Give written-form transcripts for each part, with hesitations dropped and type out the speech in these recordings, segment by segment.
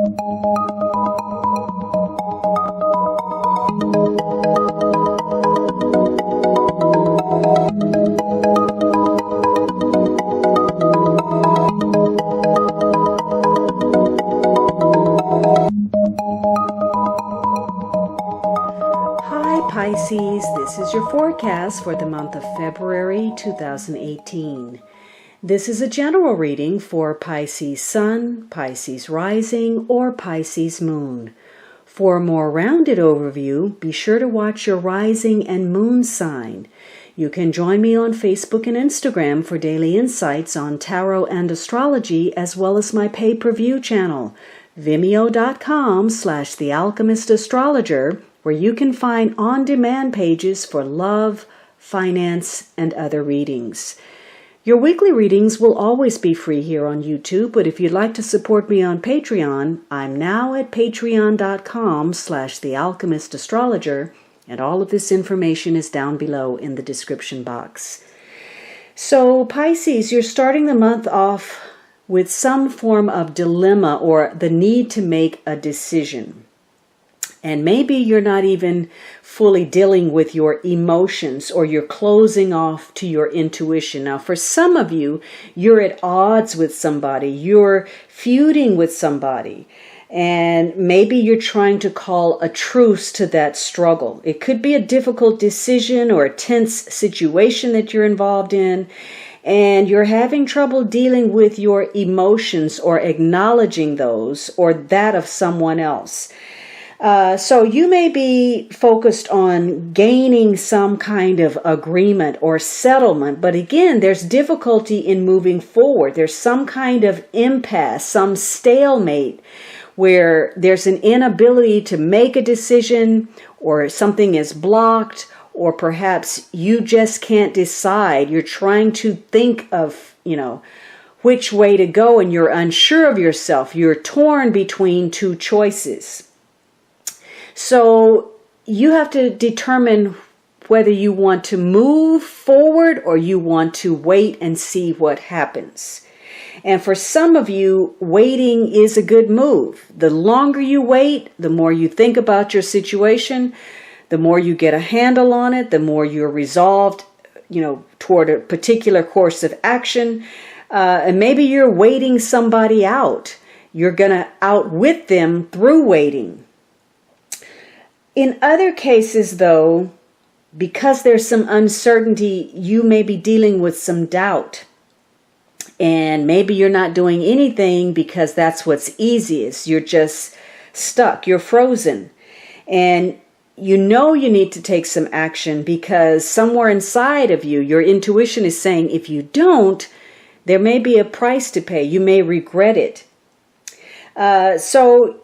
Pisces, this is your forecast for the month of February 2018. This is a general reading for Pisces Sun, Pisces Rising, or Pisces Moon. For a more rounded overview, be sure to watch your rising and moon sign. You can join me on Facebook and Instagram for daily insights on tarot and astrology, as well as my pay-per-view channel, vimeo.com/thealchemistastrologer, where you can find on-demand pages for love, finance, and other readings. Your weekly readings will always be free here on YouTube, but if you'd like to support me on Patreon, I'm now at patreon.com/thealchemistastrologer, and all of this information is down below in the description box. So Pisces, you're starting the month off with some form of dilemma or the need to make a decision. And maybe you're not even fully dealing with your emotions, or you're closing off to your intuition. Now, for some of you, you're at odds with somebody. You're feuding with somebody. And maybe you're trying to call a truce to that struggle. It could be a difficult decision or a tense situation that you're involved in. And you're having trouble dealing with your emotions or acknowledging those or that of someone else. So you may be focused on gaining some kind of agreement or settlement, but again, there's difficulty in moving forward. There's some kind of impasse, some stalemate, where there's an inability to make a decision, or something is blocked, or perhaps you just can't decide. You're trying to think of, which way to go, and you're unsure of yourself. You're torn between two choices. So you have to determine whether you want to move forward or you want to wait and see what happens. And for some of you, waiting is a good move. The longer you wait, the more you think about your situation, the more you get a handle on it, the more you're resolved, toward a particular course of action. And maybe you're waiting somebody out. You're going to outwit them through waiting. In other cases, though, because there's some uncertainty, you may be dealing with some doubt. And maybe you're not doing anything because that's what's easiest. You're just stuck. You're frozen. And you need to take some action because somewhere inside of you, your intuition is saying, if you don't, there may be a price to pay. You may regret it. So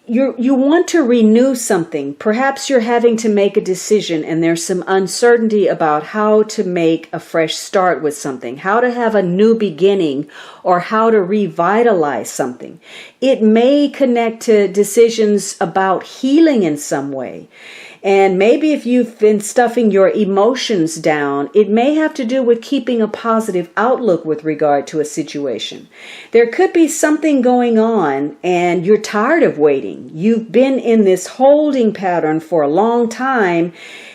you want to renew something. Perhaps you're having to make a decision and there's some uncertainty about how to make a fresh start with something, how to have a new beginning, or how to revitalize something. It may connect to decisions about healing in some way. And maybe if you've been stuffing your emotions down, it may have to do with keeping a positive outlook with regard to a situation. There could be something going on and you're tired of waiting. You've been in this holding pattern for a long time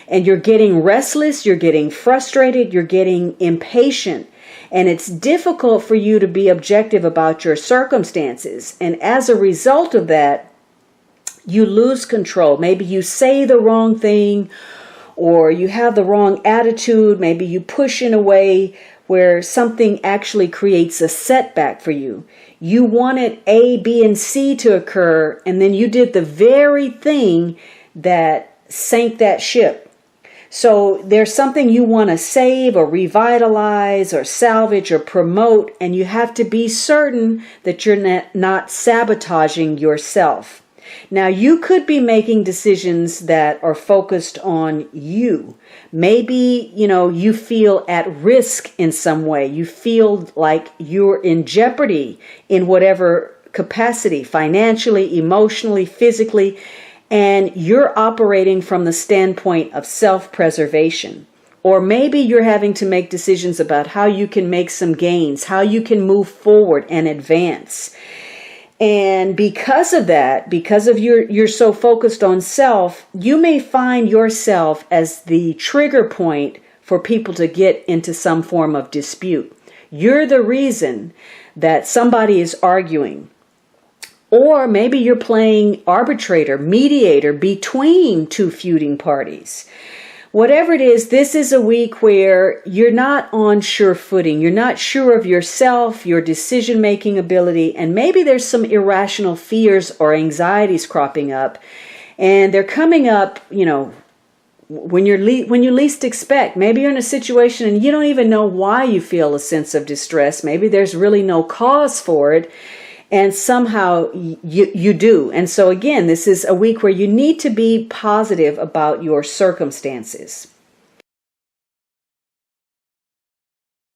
and you're getting restless, you're getting frustrated, you're getting impatient. And it's difficult for you to be objective about your circumstances. And as a result of that, you lose control. Maybe you say the wrong thing, or you have the wrong attitude. Maybe you push in a way where something actually creates a setback for you. You wanted A, B, and C to occur, and then you did the very thing that sank that ship. So there's something you want to save or revitalize or salvage or promote, and you have to be certain that you're not sabotaging yourself. Now, you could be making decisions that are focused on you. Maybe, you feel at risk in some way. You feel like you're in jeopardy in whatever capacity, financially, emotionally, physically, and you're operating from the standpoint of self-preservation. Or maybe you're having to make decisions about how you can make some gains, how you can move forward and advance. And because of that, because of you're so focused on self, you may find yourself as the trigger point for people to get into some form of dispute. You're the reason that somebody is arguing. Or maybe you're playing arbitrator, mediator between two feuding parties. Whatever it is, this is a week where you're not on sure footing. You're not sure of yourself, your decision-making ability, and maybe there's some irrational fears or anxieties cropping up. And they're coming up, when you least expect. Maybe you're in a situation and you don't even know why you feel a sense of distress. Maybe there's really no cause for it. And somehow you do. And so again, this is a week where you need to be positive about your circumstances.